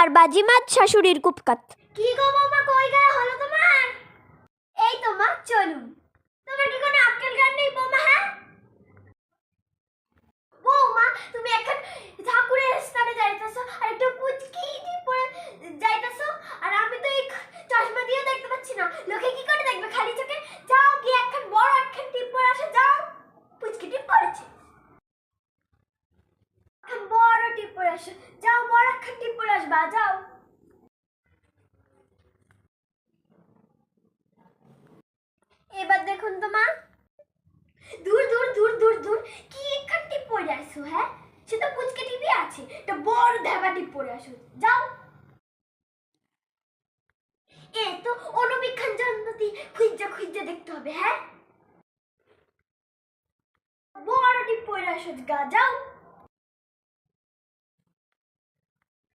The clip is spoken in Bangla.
আর বাজিমাত শাশুড়ির কুপকাত। কি গো বৌমা, কই গেল হলো তোমার? এই তো মা, চলুন। তোমার কি কোনো আক্কেল জ্ঞান নেই বৌমা? হ্যাঁ বৌমা, তুমি এখন ঠাকুরের স্থানে যাইতেছো আর একটা পুচকি পরে যাইতেছো, আর আমি তো এই চশমা দিয়ে দেখতে পাচ্ছি না। লোকে কি করে দেখবে খালি চোখে? যাও গিয়ে একখান বড় একখান টিপ পরে আসো, যাও। পুচকি টিপ পরেছে, বড় টিপ পরে আসো, যাও বড় একখান টিপ পরে আসবা, যাও। এবার দেখুন তো মা, দূর দূর দূর দূর দূর কি একখান টিপ পরে আসো? হ্যাঁ, সে তো পুচকে টিপই আছে, একটা বড় ধাবা টিপ পরে আসো, যাও। এ তো অনুবীক্ষণ যন্ত্রটি খুঁজে খুঁজে দেখতে হবে। হ্যাঁ, বড় টিপ পরে আসো, যাও।